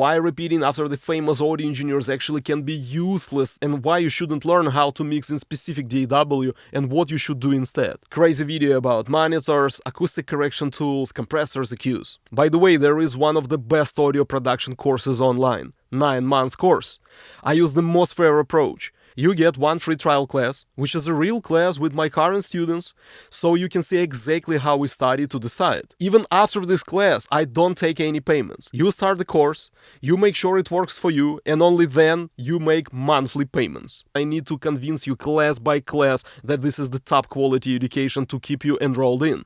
why repeating after the famous audio engineers actually can be useless, and why you shouldn't learn how to mix in specific DAW and what you should do instead. Crazy video about monitors, acoustic correction tools, compressors, EQs. By the way, there is one of the best audio production courses online, 9 months course. I use the most fair approach. You get one free trial class, which is a real class with my current students, so you can see exactly how we study to decide. Even after this class, I don't take any payments. You start the course, you make sure it works for you, and only then you make monthly payments. I need to convince you class by class that this is the top quality education to keep you enrolled in.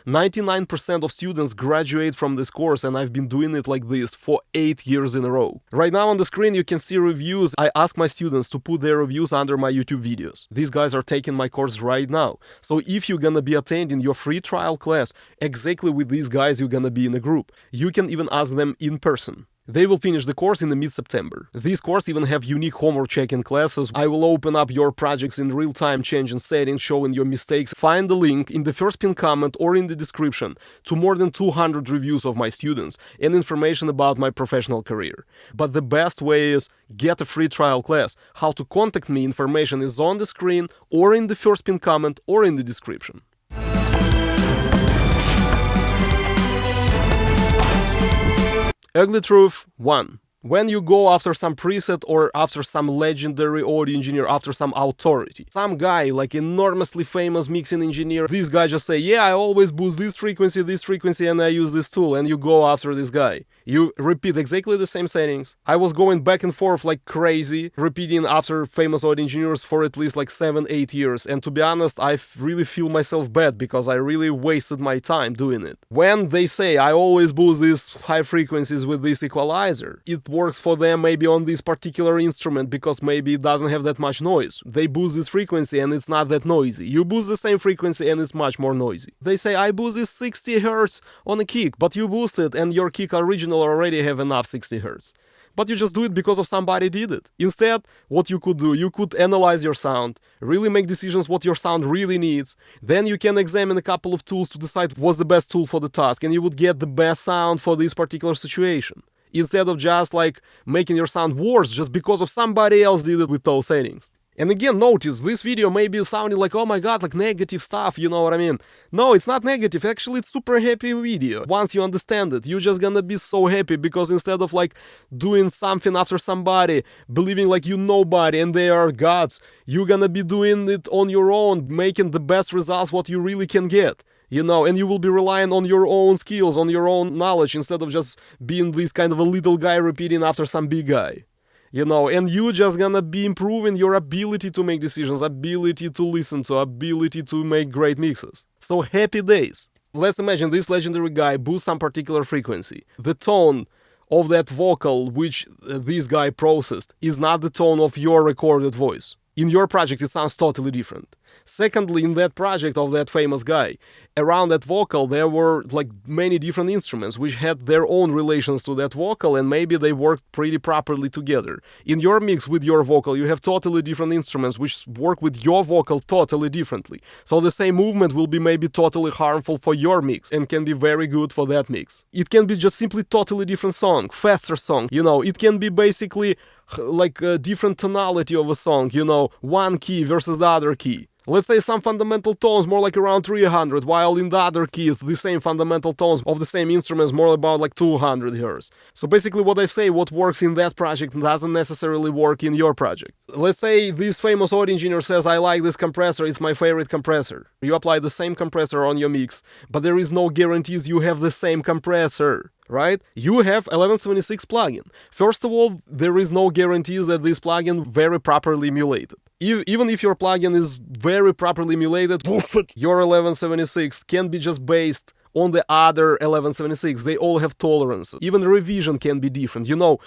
99% of students graduate from this course, and I've been doing it like this for 8 years in a row. Right now on the screen you can see reviews. I ask my students to put their reviews under my YouTube videos. These guys are taking my course right now. So if you're gonna be attending your free trial class exactly with these guys, you're gonna be in a group. You can even ask them in person. They will finish the course in the mid-September. This course even have unique homework checking classes. I will open up your projects in real time, changing settings, showing your mistakes. Find the link in the first pinned comment or in the description to more than 200 reviews of my students and information about my professional career. But the best way is get a free trial class. How to contact me, information is on the screen or in the first pinned comment or in the description. Ugly truth 1. When you go after some preset or after some legendary audio engineer, after some authority, some guy like enormously famous mixing engineer, this guy just say, yeah, I always boost this frequency, and I use this tool, and you go after this guy. You repeat exactly the same settings. I was going back and forth like crazy, repeating after famous audio engineers for at least like 7-8 years, and to be honest, I really feel myself bad because I really wasted my time doing it. When they say, I always boost these high frequencies with this equalizer, it works for them maybe on this particular instrument because maybe it doesn't have that much noise. They boost this frequency and it's not that noisy. You boost the same frequency and it's much more noisy. They say, I boost this 60 Hz on a kick, but you boost it and your kick original already have enough 60 Hz. But you just do it because of somebody did it. Instead, what you could do, you could analyze your sound, really make decisions what your sound really needs. Then you can examine a couple of tools to decide what's the best tool for the task, and you would get the best sound for this particular situation. Instead of just like making your sound worse just because of somebody else did it with those settings. And again, notice, this video may be sounding like, oh my god, like negative stuff, you know what I mean? No, it's not negative, actually it's super happy video. Once you understand it, you're just gonna be so happy because instead of like doing something after somebody, believing like you nobody and they are gods, you're gonna be doing it on your own, making the best results what you really can get. You know, and you will be relying on your own skills, on your own knowledge, instead of just being this kind of a little guy repeating after some big guy. You know, and you just gonna be improving your ability to make decisions, ability to listen to, ability to make great mixes. So happy days. Let's imagine this legendary guy boosts some particular frequency. The tone of that vocal which this guy processed is not the tone of your recorded voice. In your project it sounds totally different. Secondly, in that project of that famous guy, around that vocal there were like many different instruments which had their own relations to that vocal, and maybe they worked pretty properly together. In your mix with your vocal you have totally different instruments which work with your vocal totally differently. So the same movement will be maybe totally harmful for your mix and can be very good for that mix. It can be just simply totally different song, faster song, you know, it can be basically like a different tonality of a song, you know, one key versus the other key. Let's say some fundamental tones more like around 300, while in the other key the same fundamental tones of the same instruments more about like 200 Hz. So basically what I say, what works in that project doesn't necessarily work in your project. Let's say this famous audio engineer says, I like this compressor, it's my favorite compressor. You apply the same compressor on your mix, but there is no guarantees you have the same compressor. Right? You have 1176 plugin. First of all, there is no guarantees that this plugin very properly emulated. Even if your plugin is very properly emulated, your 1176 can be just based on the other 1176. They all have tolerances. Even the revision can be different. You know,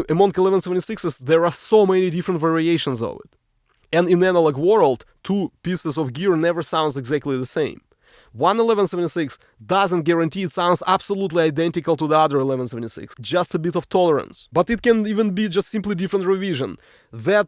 among 1176s, there are so many different variations of it. And in analog world, two pieces of gear never sounds exactly the same. One 1176 doesn't guarantee it sounds absolutely identical to the other 1176, just a bit of tolerance. But it can even be just simply different revision. That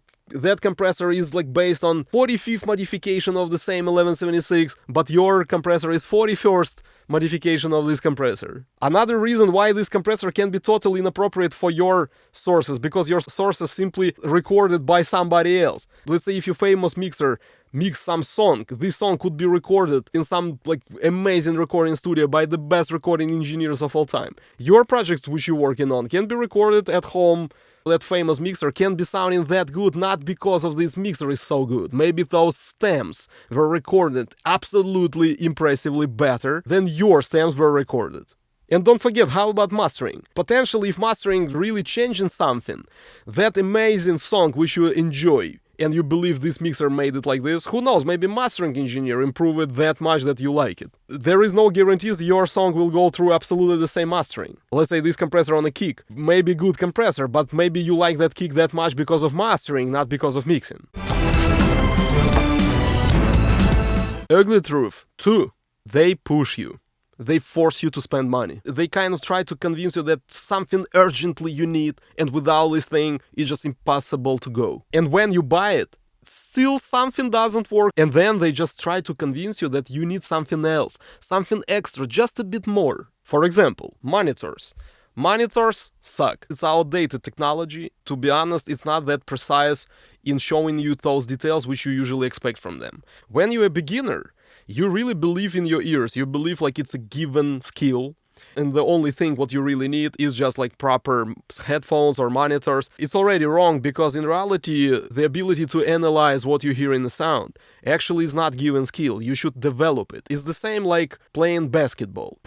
compressor is like based on 45th modification of the same 1176, but your compressor is 41st modification of this compressor. Another reason why this compressor can be totally inappropriate for your sources, because your source is simply recorded by somebody else. Let's say if your famous mixer mix some song, this song could be recorded in some like amazing recording studio by the best recording engineers of all time. Your project which you're working on can be recorded at home. That famous mixer can be sounding that good not because of this mixer is so good. Maybe those stems were recorded absolutely impressively better than your stems were recorded. And don't forget, how about mastering? Potentially, if mastering really changing something, that amazing song which you enjoy, and you believe this mixer made it like this, who knows, maybe mastering engineer improved it that much that you like it. There is no guarantees your song will go through absolutely the same mastering. Let's say this compressor on a kick, maybe good compressor, but maybe you like that kick that much because of mastering, not because of mixing. Ugly truth 2. They push you. They force you to spend money. They kind of try to convince you that something urgently you need, and without this thing, it's just impossible to go. And when you buy it, still something doesn't work, and then they just try to convince you that you need something else, something extra, just a bit more. For example, monitors. Monitors suck. It's outdated technology. To be honest, it's not that precise in showing you those details which you usually expect from them. When you're a beginner, you really believe in your ears. You believe like it's a given skill. And the only thing what you really need is just like proper headphones or monitors. It's already wrong because in reality, the ability to analyze what you hear in the sound actually is not given skill. You should develop it. It's the same like playing basketball.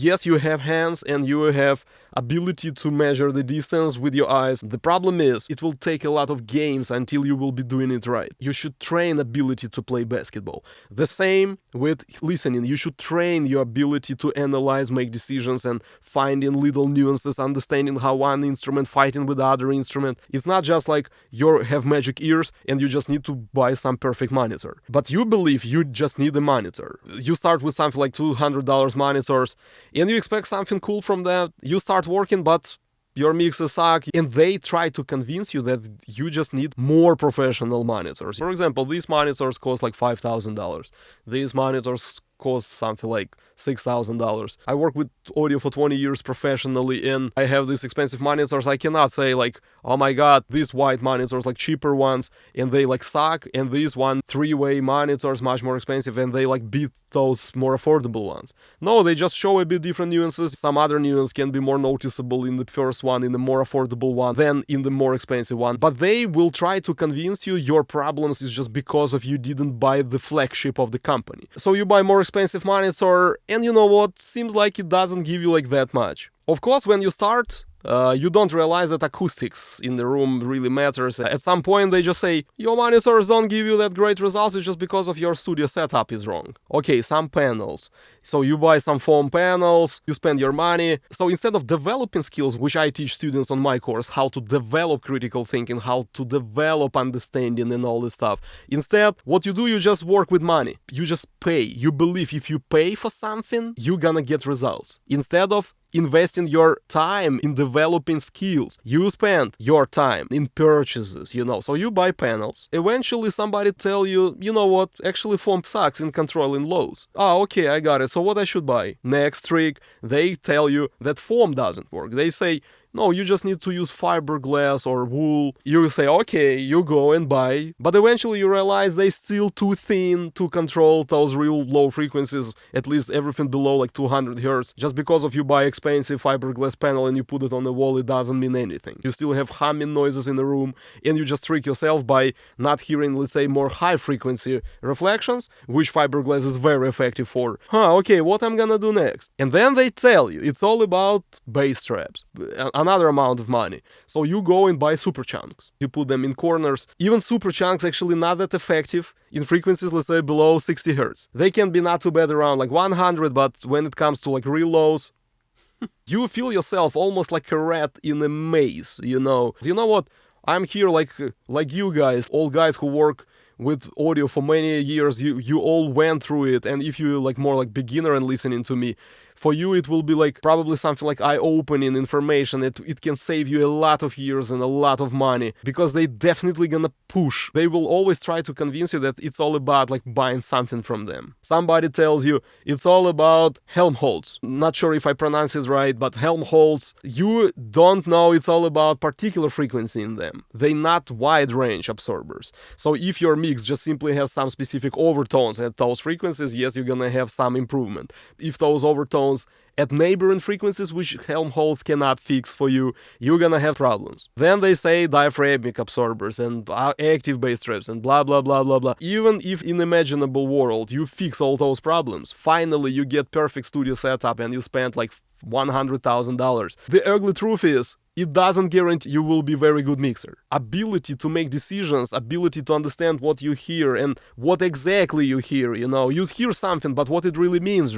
Yes, you have hands and you have ability to measure the distance with your eyes. The problem is, it will take a lot of games until you will be doing it right. You should train ability to play basketball. The same with listening. You should train your ability to analyze, make decisions, and finding little nuances, understanding how one instrument fighting with the other instrument. It's not just like you have magic ears and you just need to buy some perfect monitor. But you believe you just need a monitor. You start with something like $200 monitors, and you expect something cool from that. You start working, but your mixes suck, and they try to convince you that you just need more professional monitors. For example, these monitors cost like $5,000. These monitors cost something like $6,000. I work with audio for 20 years professionally, and I have these expensive monitors. I cannot say like, oh my god, these white monitors, like cheaper ones, and they like suck, and these one three-way monitors much more expensive, and they like beat those more affordable ones. No, they just show a bit different nuances. Some other nuance can be more noticeable in the first one, in the more affordable one, than in the more expensive one. But they will try to convince you your problems is just because of you didn't buy the flagship of the company. So you buy more expensive monitor, and you know what? Seems like it doesn't give you like that much. Of course, when you start, you don't realize that acoustics in the room really matters. At some point, they just say, your monitors don't give you that great results, it's just because of your studio setup is wrong. Okay, some panels. So you buy some foam panels, you spend your money. So instead of developing skills, which I teach students on my course, how to develop critical thinking, how to develop understanding and all this stuff. Instead, what you do, you just work with money. You just pay. You believe if you pay for something, you're gonna get results. Instead of investing your time in developing skills, you spend your time in purchases, so you buy panels. Eventually somebody tell you, you know what, actually foam sucks in controlling lows. Oh, okay, I got it, so what I should buy? Next trick, they tell you that foam doesn't work. They say, no, you just need to use fiberglass or wool. You say, okay, you go and buy. But eventually you realize they're still too thin to control those real low frequencies, at least everything below like 200 Hz. Just because of you buy expensive fiberglass panel and you put it on the wall, it doesn't mean anything. You still have humming noises in the room, and you just trick yourself by not hearing, let's say, more high frequency reflections, which fiberglass is very effective for. Okay, what I'm gonna do next? And then they tell you, it's all about bass traps. Another amount of money. So you go and buy super chunks. You put them in corners. Even super chunks actually not that effective in frequencies, let's say, below 60 Hz. They can be not too bad around like 100, but when it comes to like real lows, you feel yourself almost like a rat in a maze, You know what? I'm here like you guys, all guys who work with audio for many years. You all went through it, and if you like more like beginner and listening to me, For you, it will be like probably something like eye-opening information. It can save you a lot of years and a lot of money, because they definitely gonna push. They will always try to convince you that it's all about like buying something from them. Somebody tells you it's all about Helmholtz. Not sure if I pronounce it right, but Helmholtz. You don't know it's all about particular frequency in them. They're not wide range absorbers. So if your mix just simply has some specific overtones at those frequencies, yes, you're gonna have some improvement. If those overtones at neighboring frequencies, which Helmholtz cannot fix for you, you're gonna have problems. Then they say diaphragmic absorbers and active bass traps and blah blah blah blah blah. Even if in imaginable world you fix all those problems, finally you get perfect studio setup and you spend like $100,000. The ugly truth is, it doesn't guarantee you will be very good mixer. Ability to make decisions, ability to understand what you hear and what exactly you hear, you hear something, but what it really means,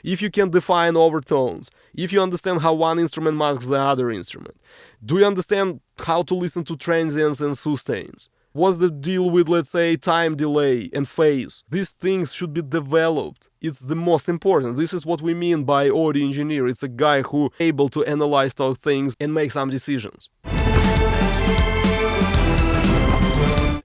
if you can define overtones, if you understand how one instrument masks the other instrument, do you understand how to listen to transients and sustains? What's the deal with, let's say, time delay and phase? These things should be developed. It's the most important. This is what we mean by audio engineer. It's a guy who able to analyze those things and make some decisions.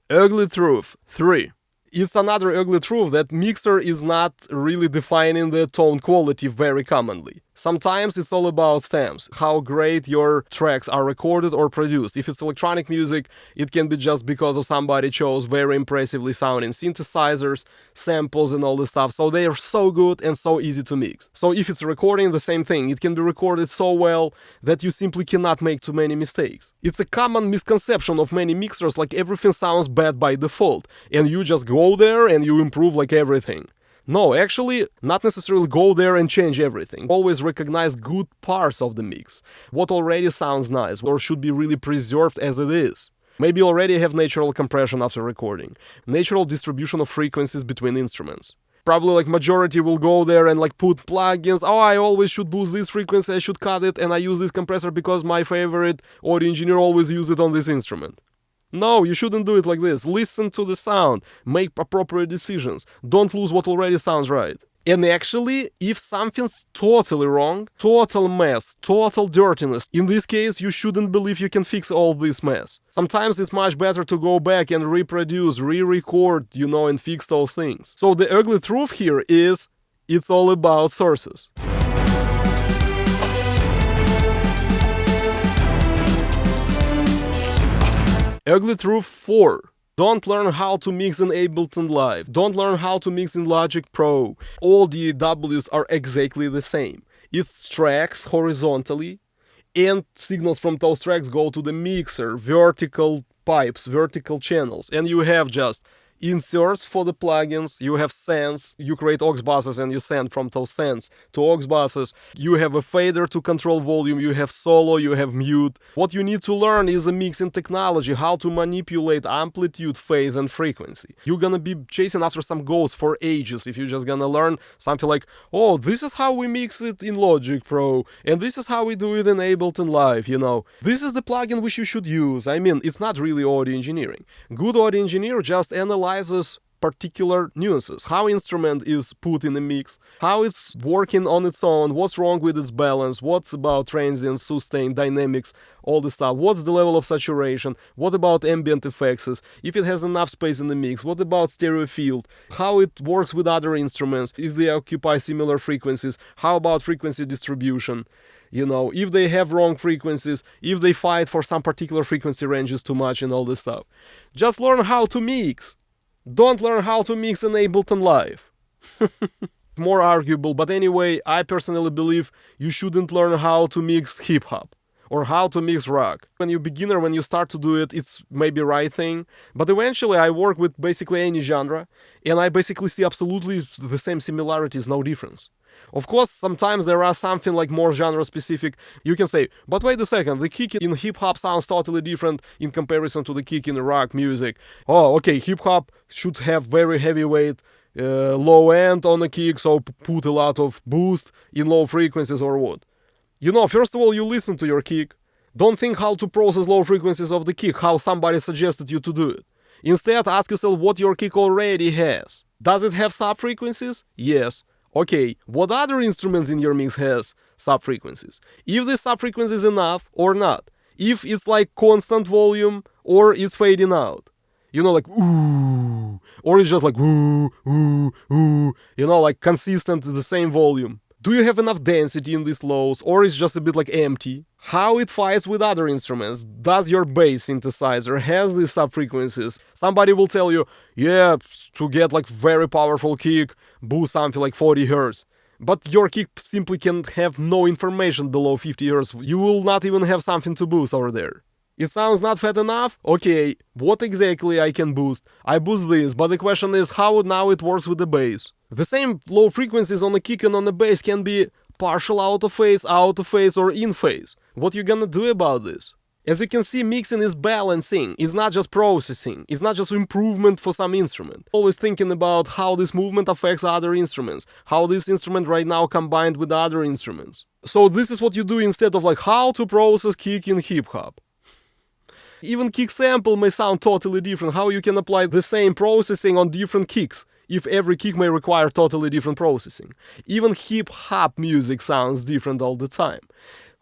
Ugly truth 3. It's another ugly truth that mixer is not really defining the tone quality very commonly. Sometimes it's all about stems, how great your tracks are recorded or produced. If it's electronic music, it can be just because of somebody chose very impressively sounding synthesizers, samples and all this stuff, so they are so good and so easy to mix. So if it's recording, the same thing, it can be recorded so well that you simply cannot make too many mistakes. It's a common misconception of many mixers, like everything sounds bad by default, and you just go there and you improve like everything. No, actually, not necessarily go there and change everything. Always recognize good parts of the mix. What already sounds nice or should be really preserved as it is. Maybe already have natural compression after recording. Natural distribution of frequencies between instruments. Probably like majority will go there and like put plugins. Oh, I always should boost this frequency, I should cut it, and I use this compressor because my favorite audio engineer always use it on this instrument. No, you shouldn't do it like this. Listen to the sound. Make appropriate decisions. Don't lose what already sounds right. And actually, if something's totally wrong, total mess, total dirtiness, in this case, you shouldn't believe you can fix all this mess. Sometimes it's much better to go back and reproduce, re-record, and fix those things. So the ugly truth here is, it's all about sources. Ugly truth 4. Don't learn how to mix in Ableton Live. Don't learn how to mix in Logic Pro. All DAWs are exactly the same. It's tracks horizontally, and signals from those tracks go to the mixer, vertical pipes, vertical channels, and you have just inserts for the plugins, you have sends, you create aux buses and you send from those sends to aux buses, you have a fader to control volume, you have solo, you have mute. What you need to learn is a mixing technology, how to manipulate amplitude, phase and frequency. You're gonna be chasing after some ghosts for ages if you're just gonna learn something like, oh, this is how we mix it in Logic Pro, and this is how we do it in Ableton Live, This is the plugin which you should use. I mean, it's not really audio engineering. Good audio engineer just analyzes particular nuances, how instrument is put in the mix, how it's working on its own, what's wrong with its balance, what's about transients, sustain, dynamics, all this stuff, what's the level of saturation, what about ambient effects, if it has enough space in the mix, what about stereo field, how it works with other instruments, if they occupy similar frequencies, how about frequency distribution, if they have wrong frequencies, if they fight for some particular frequency ranges too much and all this stuff. Just learn how to mix. Don't learn how to mix in Ableton Live. More arguable, but anyway, I personally believe you shouldn't learn how to mix hip-hop or how to mix rock. When you're a beginner, when you start to do it, it's maybe right thing, but eventually I work with basically any genre, and I basically see absolutely the same similarities, no difference. Of course, sometimes there are something like more genre specific. You can say, but wait a second, the kick in hip-hop sounds totally different in comparison to the kick in rock music. Oh, okay, hip-hop should have very heavyweight, low end on the kick, so put a lot of boost in low frequencies or what. First of all, you listen to your kick. Don't think how to process low frequencies of the kick, how somebody suggested you to do it. Instead, ask yourself what your kick already has. Does it have sub-frequencies? Yes. Okay, what other instruments in your mix has sub-frequencies? If this sub-frequency is enough or not. If it's like constant volume or it's fading out. You know, like ooh, or it's just like ooh, ooh, ooh, you know, like consistent the same volume. Do you have enough density in these lows, or it's just a bit like empty? How it fights with other instruments? Does your bass synthesizer has these sub-frequencies? Somebody will tell you, yeah, to get like very powerful kick, boost something like 40 Hz. But your kick simply can have no information below 50 Hz. You will not even have something to boost over there. It sounds not fat enough? Okay, what exactly I can boost? I boost this, but the question is how now it works with the bass. The same low frequencies on the kick and on the bass can be partial out of phase, or in phase. What you gonna do about this? As you can see, mixing is balancing. It's not just processing. It's not just improvement for some instrument. Always thinking about how this movement affects other instruments. How this instrument right now combined with other instruments. So this is what you do instead of like how to process kick in hip hop. Even kick sample may sound totally different. How you can apply the same processing on different kicks, if every kick may require totally different processing. Even hip hop music sounds different all the time.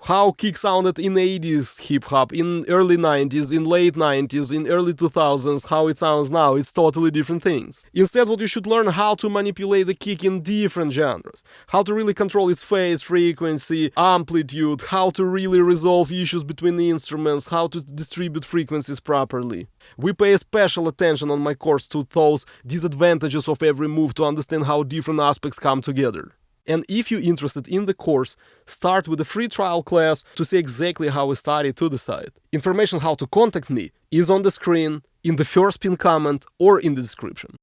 How kick sounded in 80s hip hop, in early 90s, in late 90s, in early 2000s, how it sounds now, it's totally different things. Instead, what you should learn how to manipulate the kick in different genres, how to really control its phase, frequency, amplitude, how to really resolve issues between the instruments, how to distribute frequencies properly. We pay special attention on my course to those disadvantages of every move to understand how different aspects come together. And if you're interested in the course, start with a free trial class to see exactly how we study to decide. Information how to contact me is on the screen, in the first pinned comment, or in the description.